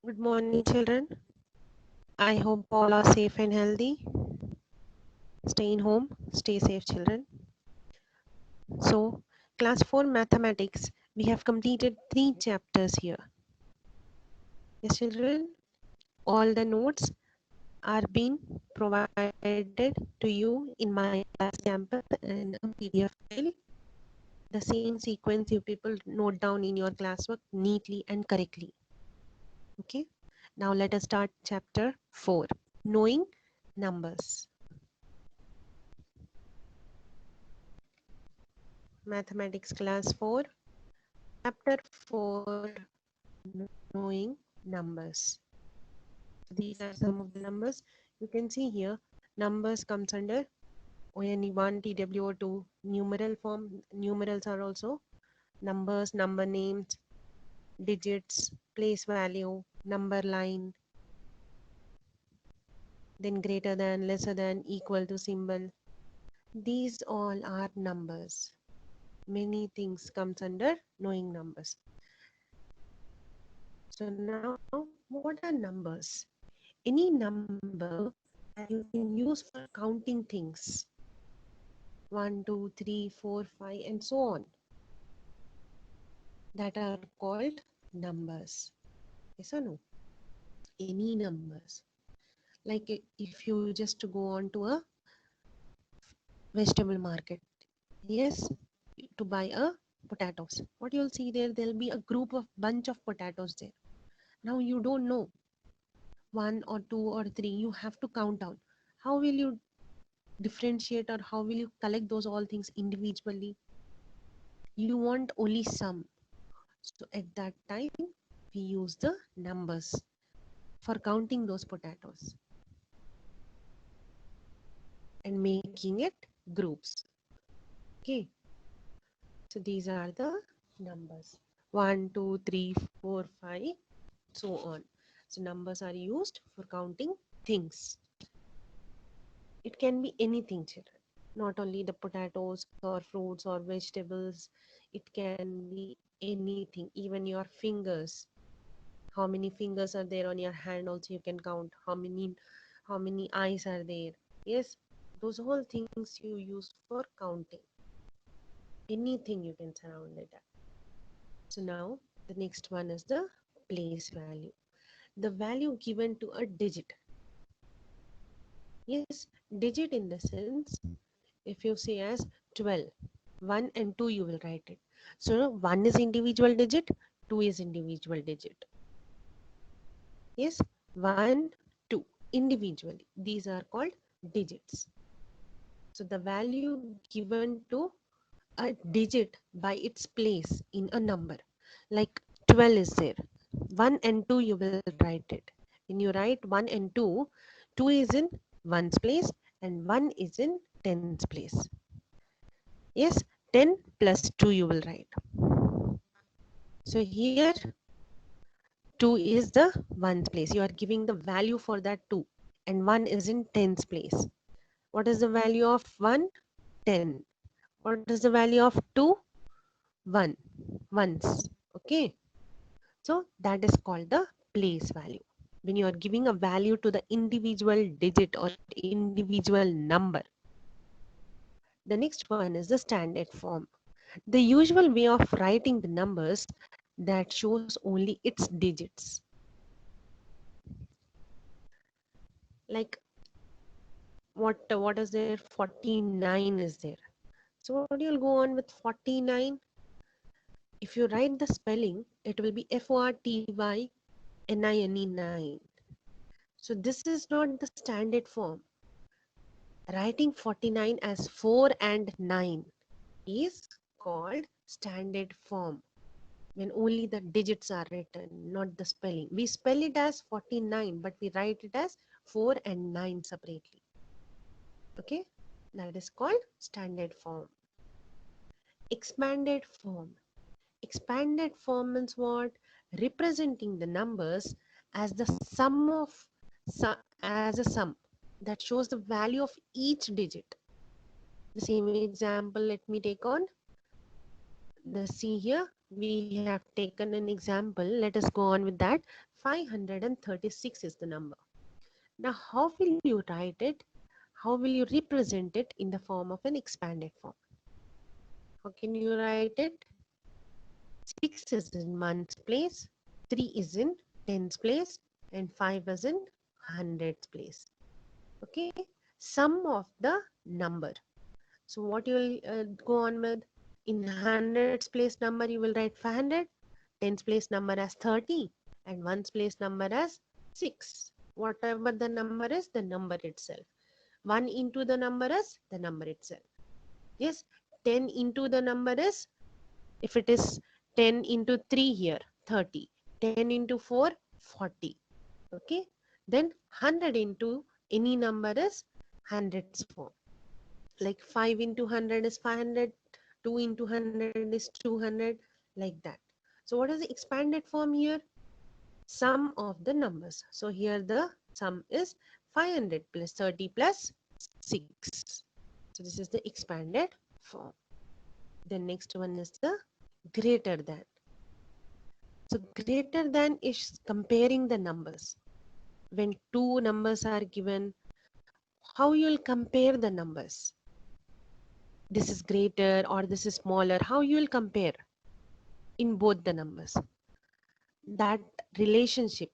Good morning, children. I hope all are safe and healthy. Stay in home, stay safe, children. So, class 4 mathematics, we have completed 3 chapters here. Yes, children, all the notes are being provided to you in my class campus and a PDF file. The same sequence you people note down in your classwork neatly and correctly. Okay, now let us start chapter 4, knowing numbers. Mathematics class 4, chapter 4, knowing numbers. These are some of the numbers. You can see here, numbers comes under ONE1, TWO2, numeral form. Numerals are also numbers, number names, digits, place value, number line, then greater than, lesser than, equal to symbol. These all are numbers. Many things comes under knowing numbers. So now, what are numbers? Any number that you can use for counting things. 1, 2, 3, 4, 5, and so on. That are called numbers. Yes or no? Any numbers. Like if you just go on to a vegetable market, yes, to buy a potatoes. What you'll see there, there'll be a group of bunch of potatoes there. Now you don't know 1 or 2 or 3. You have to count down. How will you differentiate, or how will you collect those all things individually? You want only some. So at that time, we use the numbers for counting those potatoes and making it groups. Okay. So these are the numbers. 1, 2, 3, 4, 5, so on. So numbers are used for counting things. It can be anything, children. Not only the potatoes or fruits or vegetables. It can be anything, even your fingers. How many fingers are there on your hand also you can count. How many eyes are there. Yes, those whole things you use for counting. Anything you can surround it at. So now the next one is the place value. The value given to a digit. Yes, digit in the sense, if you say as 12, 1 and 2 you will write it. So 1 is individual digit, 2 is individual digit. Yes, 1, 2 individually. These are called digits. So the value given to a digit by its place in a number, like 12 is there, 1 and 2 you will write it. When you write 1 and 2, 2 is in 1's place and 1 is in 10's place. Yes, 10 plus 2 you will write. So here 2 is the 1's place. You are giving the value for that 2, and 1 is in 10's place. What is the value of 1? 10. What is the value of 2? 1. Once. Okay. So that is called the place value. When you are giving a value to the individual digit or individual number. The next one is the standard form. The usual way of writing the numbers that shows only its digits. Like what is there? 49 is there. So what you'll go on with 49? If you write the spelling, it will be FORTYNINE 9. So this is not the standard form. Writing 49 as 4 and 9 is called standard form, when only the digits are written, not the spelling. We spell it as 49, but we write it as 4 and 9 separately. Okay, that is called standard form. Expanded form. Expanded form means what? Representing the numbers as the sum of as a sum that shows the value of each digit. The same example, let me take on. See here, we have taken an example. Let us go on with that. 536 is the number. Now, how will you write it? How will you represent it in the form of an expanded form? How can you write it? 6 is in ones place, 3 is in tens place, and 5 is in hundreds place. Okay, sum of the number. So what you will go on with? In hundreds place number, you will write 500, tens place number as 30, and ones place number as 6. Whatever the number is, the number itself. 1 into the number is the number itself. Yes, 10 into the number is, if it is 10 into 3 here, 30. 10 into 4, 40. Okay, then 100 into any number is hundreds form. Like 5 into 100 is 500, 2 into 100 is 200, like that. So what is the expanded form here? Sum of the numbers. So here the sum is 500 plus 30 plus 6. So this is the expanded form. The next one is the greater than. So greater than is comparing the numbers. When two numbers are given, how you will compare the numbers? This is greater or this is smaller. How you will compare in both the numbers? That relationship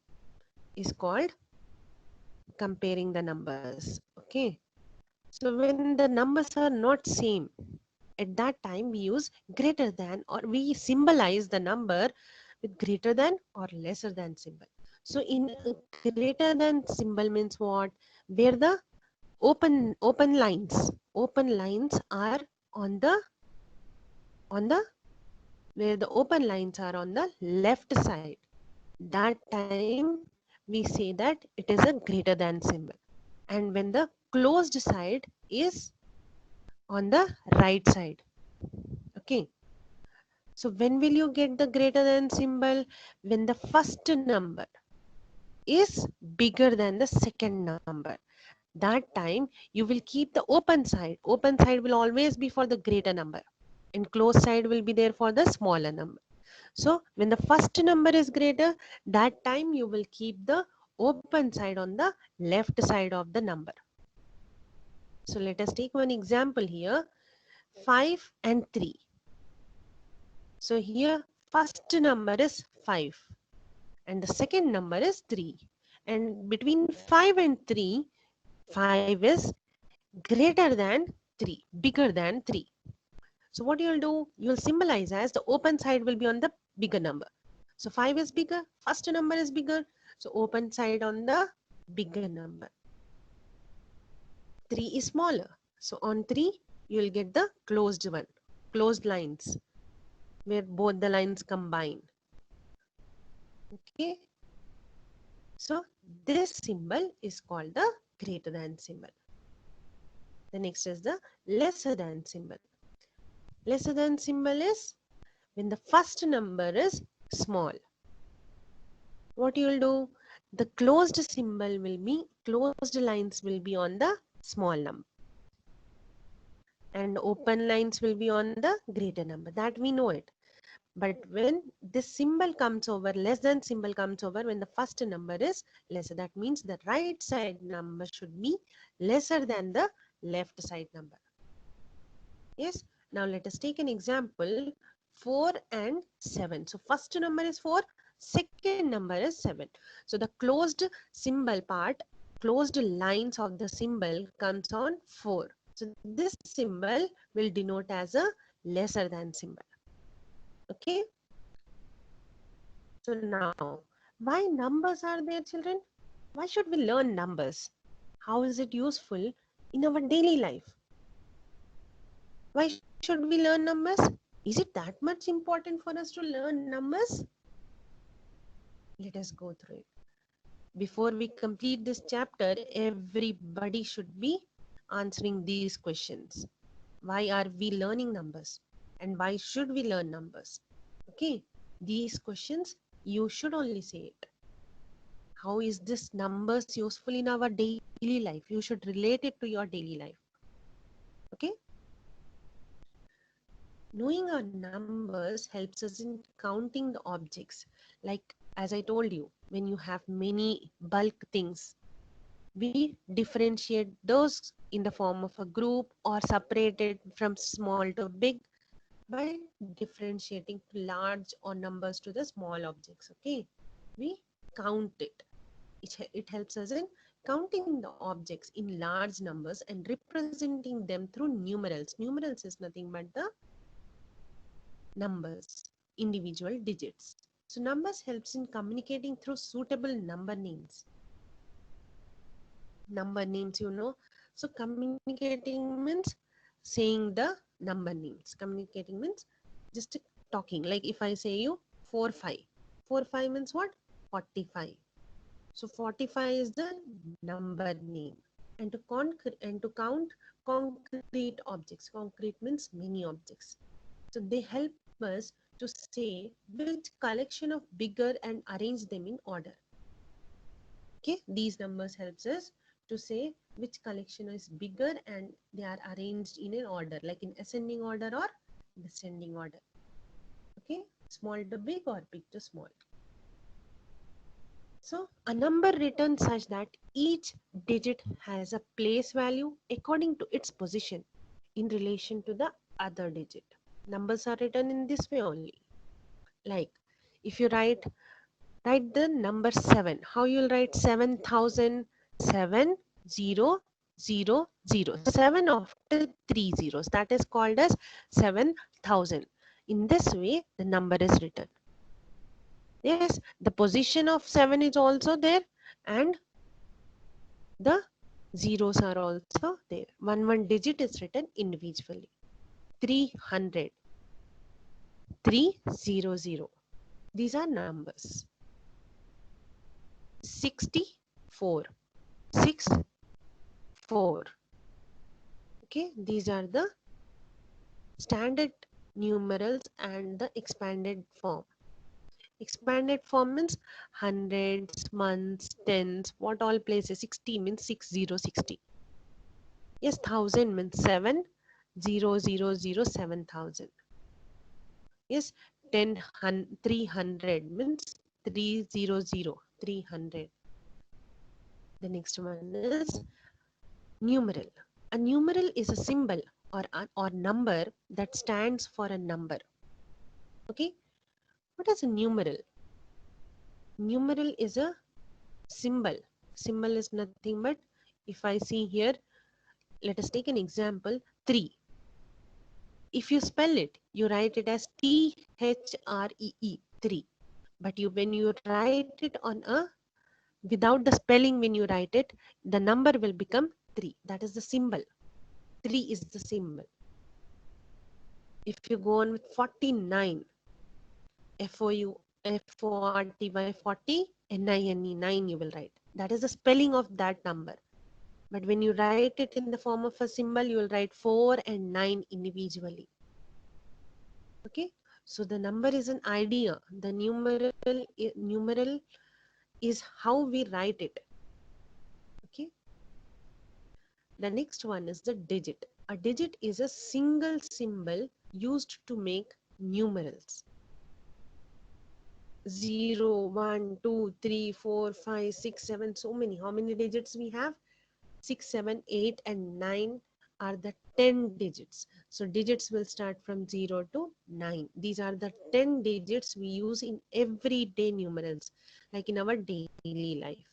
is called comparing the numbers. Okay. So when the numbers are not same, at that time we use greater than, or we symbolize the number with greater than or lesser than symbol. So in greater than symbol means what? Where the open lines are on the where the open lines are on the left side, that time we say that it is a greater than symbol. And when the closed side is on the right side. Okay, so when will you get the greater than symbol? When the first number is bigger than the second number. That time you will keep the open side. Open side will always be for the greater number, and closed side will be there for the smaller number. So when the first number is greater, that time you will keep the open side on the left side of the number. So let us take one example here, 5 and 3. So here first number is 5 and the second number is 3. And between 5 and 3, 5 is greater than 3, bigger than 3. So what you'll do, you'll symbolize as the open side will be on the bigger number. So 5 is bigger, first number is bigger, so open side on the bigger number. 3 is smaller, so on 3 you will get the closed one, closed lines where both the lines combine. Okay, so this symbol is called the greater than symbol. The next is the lesser than symbol. Lesser than symbol is when the first number is small. What you will do, the closed symbol will be, closed lines will be on the small number and open lines will be on the greater number. That we know it. But when this symbol comes over, less than symbol comes over, when the first number is lesser, that means the right side number should be lesser than the left side number. Yes. Now let us take an example, 4 and 7. So first number is 4, second number is 7. So the closed symbol part, closed lines of the symbol comes on 4. So this symbol will denote as a lesser than symbol. Okay. So now, why numbers are there, children? Why should we learn numbers? How is it useful in our daily life? Why should we learn numbers? Is it that much important for us to learn numbers? Let us go through it. Before we complete this chapter, everybody should be answering these questions. Why are we learning numbers? And why should we learn numbers? Okay, these questions you should only say it. How is this numbers useful in our daily life? You should relate it to your daily life. Okay. Knowing our numbers helps us in counting the objects. Like As I told you, when you have many bulk things, we differentiate those in the form of a group or separated from small to big by differentiating large or numbers to the small objects. Okay, we count it. It helps us in counting the objects in large numbers and representing them through numerals. Numerals is nothing but the numbers, individual digits. So numbers helps in communicating through suitable number names. Number names, you know. So communicating means saying the number names. Communicating means just talking. Like if I say you 4 5, 4 5 means what? 45. So 45 is the number name. And to count concrete objects. Concrete means many objects. So they help us to say which collection of bigger and arrange them in order. Okay, these numbers helps us to say which collection is bigger and they are arranged in an order, like in ascending order or descending order. Okay, small to big or big to small. So a number written such that each digit has a place value according to its position in relation to the other digit. Numbers are written in this way only. Like if you write the number 7. How you'll write 7,000? 7,000. 7 after 3 zeros. That is called as 7,000. In this way, the number is written. Yes, the position of 7 is also there and the zeros are also there. One digit is written individually. 300. 300. These are numbers. 64. 64. Okay, these are the standard numerals and the expanded form. Expanded form means hundreds, months, tens, what all places. 60 means 6060. Yes, 1000 means 7,000. Yes, 300 means 300. 300. The next one is numeral. A numeral is a symbol or number that stands for a number. Okay, what is a numeral? Numeral is a symbol. Symbol is nothing but, if I see here, let us take an example, 3. If you spell it, you write it as THREE, 3. But when you write it on a without the spelling, when you write it, the number will become 3. That is the symbol. 3 is the symbol. If you go on with 49, FORTY 40, NINE 9 you will write. That is the spelling of that number. But when you write it in the form of a symbol, you will write 4 and 9 individually. Okay, so the number is an idea. The numeral is how we write it. Okay, the next one is the digit. A digit is a single symbol used to make numerals. 0, 1, 2, 3, 4, 5, 6, 7, so many. How many digits we have? 6, 7, 8 and 9 are the 10 digits. So digits will start from 0 to 9. These are the 10 digits we use in everyday numerals, like in our daily life.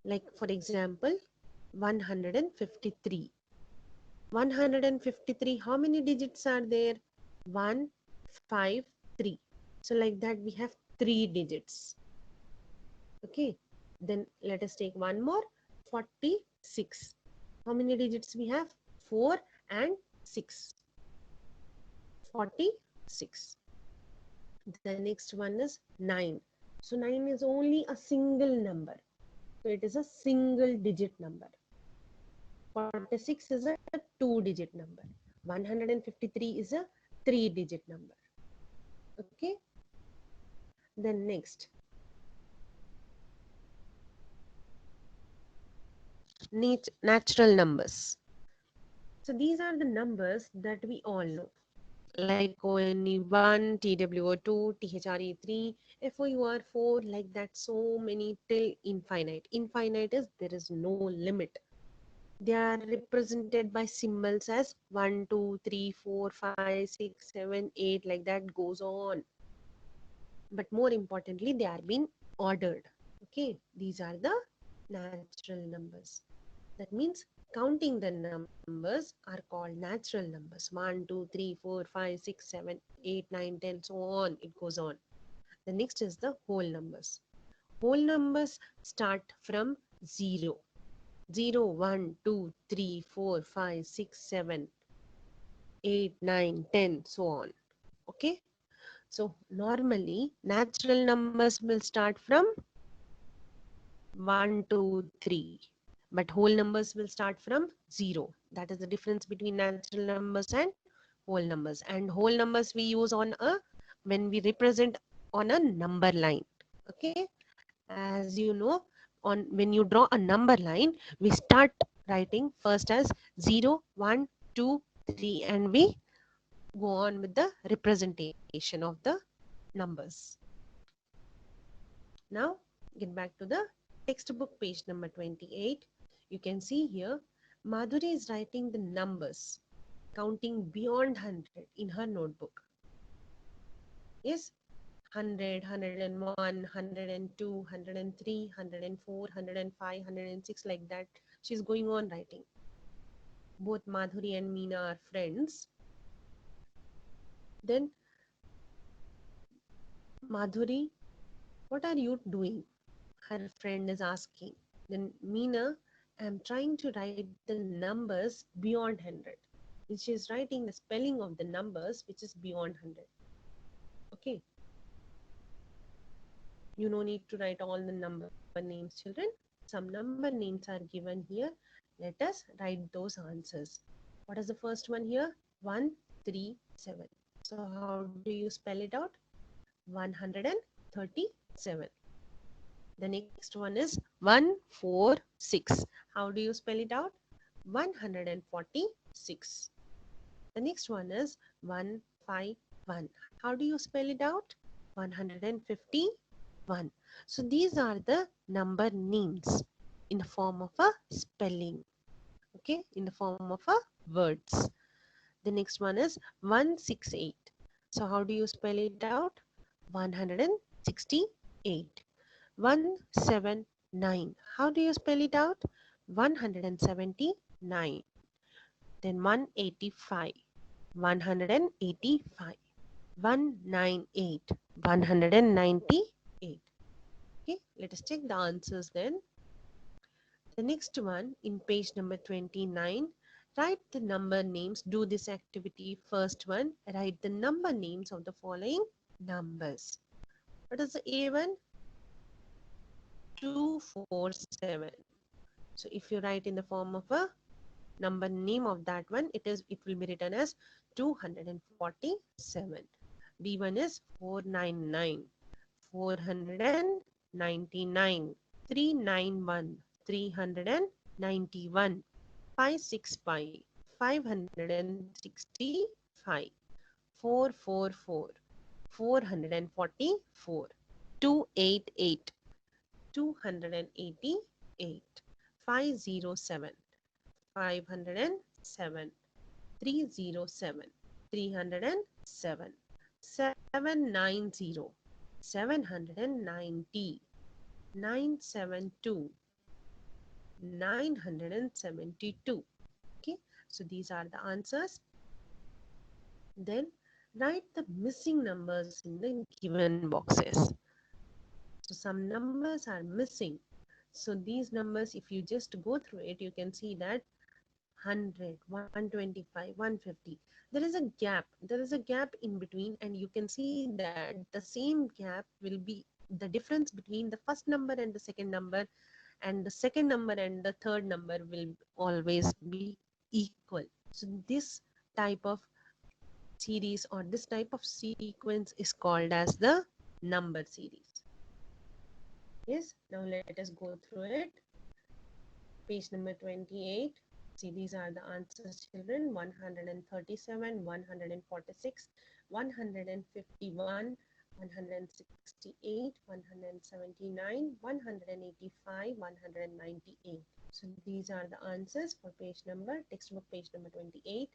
Like for example, 153. 153, how many digits are there? 1, 5, 3. So like that we have 3 digits. Okay, then let us take one more, 46. How many digits we have? 4 and 6. 46. The next one is 9. So 9 is only a single number. So it is a single digit number. 46 is a 2-digit number. 153 is a 3-digit number. Okay. Then next, natural numbers. So these are the numbers that we all know. like ONE1, TWO2, THRE3, FOUR4, like that, so many till infinite. Infinite is there is no limit. They are represented by symbols as 1, 2, 3, 4, 5, 6, 7, 8, like that goes on. But more importantly, they are being ordered. Okay, these are the natural numbers. That means counting the numbers are called natural numbers. 1, 2, 3, 4, 5, 6, 7, 8, 9, 10, so on. It goes on. The next is the whole numbers. Whole numbers start from 0. 0, 1, 2, 3, 4, 5, 6, 7, 8, 9, 10, so on. Okay. So normally natural numbers will start from 1, 2, 3. But whole numbers will start from 0. That is the difference between natural numbers and whole numbers. And whole numbers we use on a when we represent on a number line. Okay. As you know, on when you draw a number line, we start writing first as 0, 1, 2, 3, and we go on with the representation of the numbers. Now get back to the textbook page number 28. You can see here Madhuri is writing the numbers counting beyond 100 in her notebook. Yes, 100, 101, 102, 103, 104, 105, 106, like that. She's going on writing. Both Madhuri and Meena are friends. Then, Madhuri, what are you doing? Her friend is asking. Then, Meena, I'm trying to write the numbers beyond 100. And she's writing the spelling of the numbers which is beyond 100. Okay. You no need to write all the number names, children. Some number names are given here. Let us write those answers. What is the first one here? 137. So how do you spell it out? 137. The next one is 146. How do you spell it out? 146. The next one is 151. How do you spell it out? 151. So these are the number names in the form of a spelling. Okay, in the form of a words. The next one is 168. So how do you spell it out? 168. 179. How do you spell it out? 179. Then 185. 185. 198. 198. Okay, let us check the answers then. The next one in page number 29, write the number names. Do this activity. First one, write the number names of the following numbers. What is the A1? 247. So if you write in the form of a number name of that one, it will be written as 247. B1 is 499, 499, 391, 391, 565, 565, 444, 444, 288, 288, 507, 507, 307, 307, 790, 790, 972, 972. Okay, so these are the answers. Then write the missing numbers in the given boxes. So some numbers are missing. So these numbers, if you just go through it, you can see that 100, 125, 150. There is a gap. There is a gap in between, and you can see that the same gap will be the difference between the first number and the second number, and the second number and the third number will always be equal. So this type of series or this type of sequence is called as the number series. Yes, now let us go through it. Page number 28. See, these are the answers, children. 137, 146, 151, 168, 179, 185, 198. So these are the answers for page number, textbook page number 28.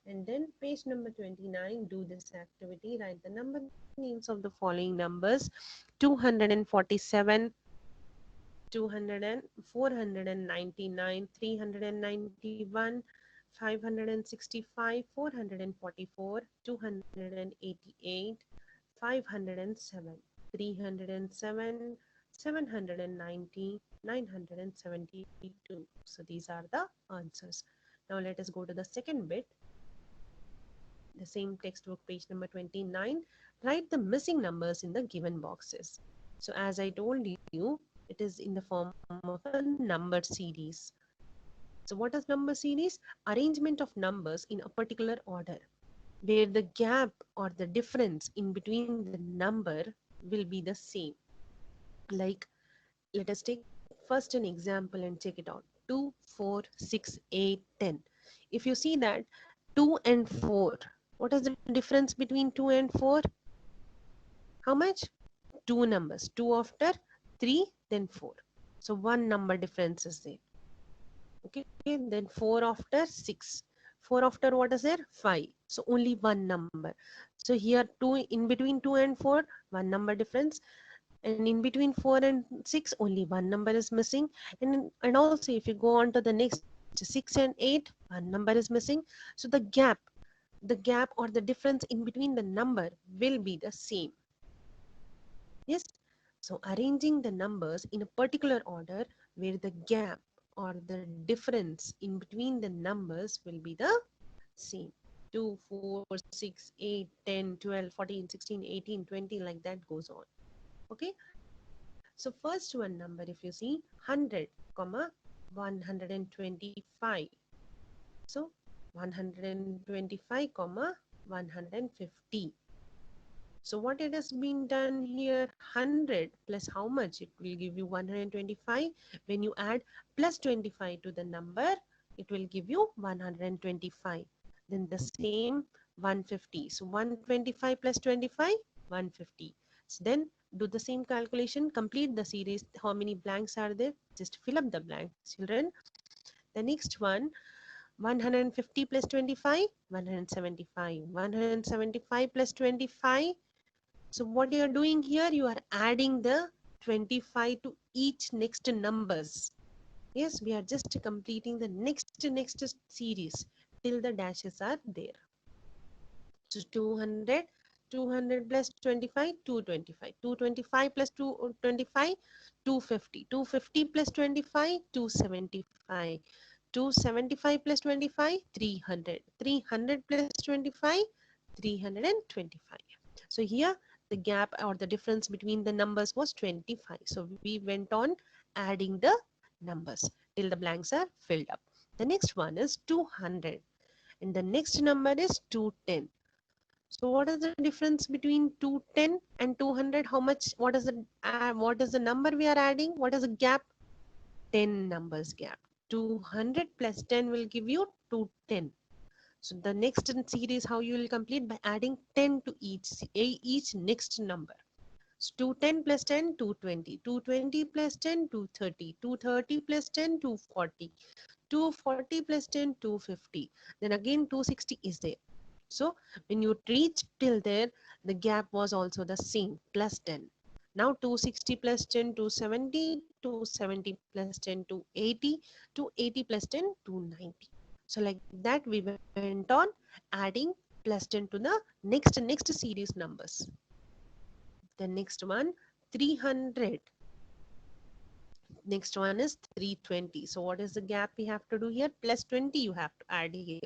And then page number 29, do this activity. Write the number names of the following numbers: 247, 200 and 499, 391, 565, 444, 288, 507, 307, 790, 972. So these are the answers. Now let us go to the second bit. The same textbook page number 29. Write the missing numbers in the given boxes. So as I told you, it is in the form of a number series. So what is number series? Arrangement of numbers in a particular order, where the gap or the difference in between the number will be the same. Like, let us take first an example and check it out. 2, 4, 6, 8, 10. If you see that 2 and 4, what is the difference between 2 and 4? How much? Two numbers. 2 after 3, then 4. So one number difference is there. Okay, then 4 after 6. 4 after what is there? 5. So only one number. So here 2, in between 2 and 4, one number difference. And in between 4 and 6, only one number is missing. And also if you go on to the next 6 and 8, one number is missing. So the gap or the difference in between the number will be the same. Yes. So arranging the numbers in a particular order where the gap or the difference in between the numbers will be the same. 2, 4, 6, 8, 10, 12, 14, 16, 18, 20, like that goes on. Okay. So first one number, if you see 100, 125. So 125, 150. So what it has been done here, 100 plus how much? It will give you 125. When you add plus 25 to the number, it will give you 125. Then the same 150. So 125 plus 25, 150. So then do the same calculation, complete the series. How many blanks are there? Just fill up the blanks, children. The next one, 150 plus 25, 175. 175 plus 25. So what you are doing here, you are adding the 25 to each next numbers. Yes, we are just completing the next series till the dashes are there. So 200, 200 plus 25, 225. 225 plus 225, 250. 250 plus 25, 275. 275 plus 25, 300. 300 plus 25, 325. So here the gap or the difference between the numbers was 25. So we went on adding the numbers till the blanks are filled up. The next one is 200 and the next number is 210. So what is the difference between 210 and 200? How much? What is the number we are adding? What is the gap? 10 numbers gap. 200 plus 10 will give you 210. So the next in series, how you will complete? By adding 10 to each next number. So 210 plus 10, 220. 220 plus 10, 230. 230 plus 10, 240. 240 plus 10, 250. Then again 260 is there. So when you reach till there, the gap was also the same, plus 10. Now 260 plus 10, 270, 270 plus 10, 280, 280 plus 10, 290. So like that we went on adding plus 10 to the next series numbers. The next one, 300. Next one is 320. So what is the gap we have to do here? Plus 20 you have to add here.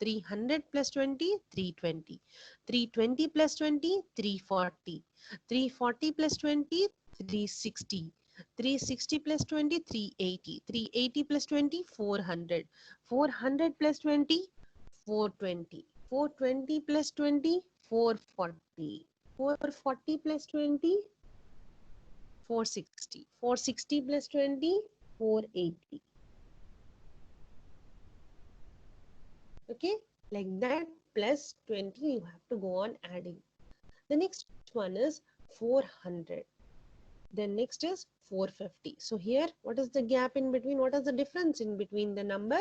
300 plus 20, 320. 320 plus 20, 340. 340 plus 20, 360. 360 plus 20, 380. 380 plus 20, 400. 400 plus 20, 420. 420 plus 20, 440. 440 plus 20, 460. 460 plus 20, 480. Okay, like that, plus 20, you have to go on adding. The next one is 400. Then next is 450. So here, what is the gap in between? What is the difference in between the number?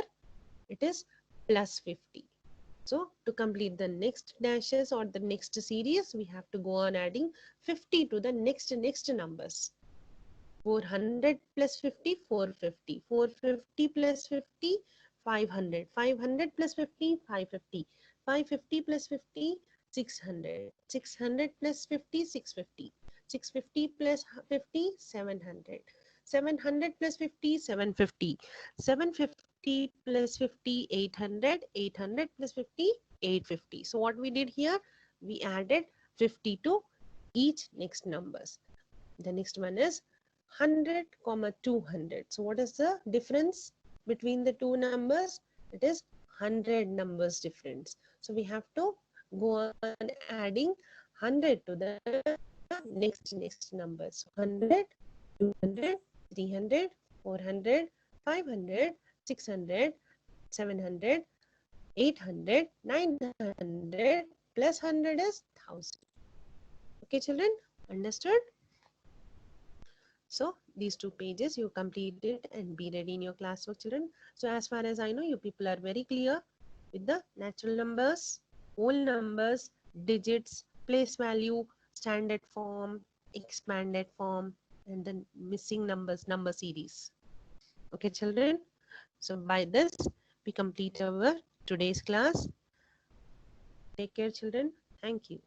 It is plus 50. So to complete the next dashes or the next series, we have to go on adding 50 to the next numbers. 400 plus 50, 450. 450 plus 50, 500. 500 plus 50, 550. 550 plus 50, 600. 600 plus 50, 650. 650 plus 50, 700. 700 plus 50, 750. 750 plus 50, 800. 800 plus 50, 850. So what we did here, we added 50 to each next numbers. The next one is 100 comma 200. So what is the difference between the two numbers? It is 100 numbers difference. So we have to go on adding 100 to the next numbers. 100, 200, 300, 400, 500, 600, 700, 800, 900 plus 100 is 1000. Okay, children, understood? So these two pages you complete it and be ready in your classwork, children. So as far as I know, you people are very clear with the natural numbers, whole numbers, digits, place value, standard form, expanded form, and then missing numbers, number series. Okay, children. So by this, we complete our today's class. Take care, children. Thank you.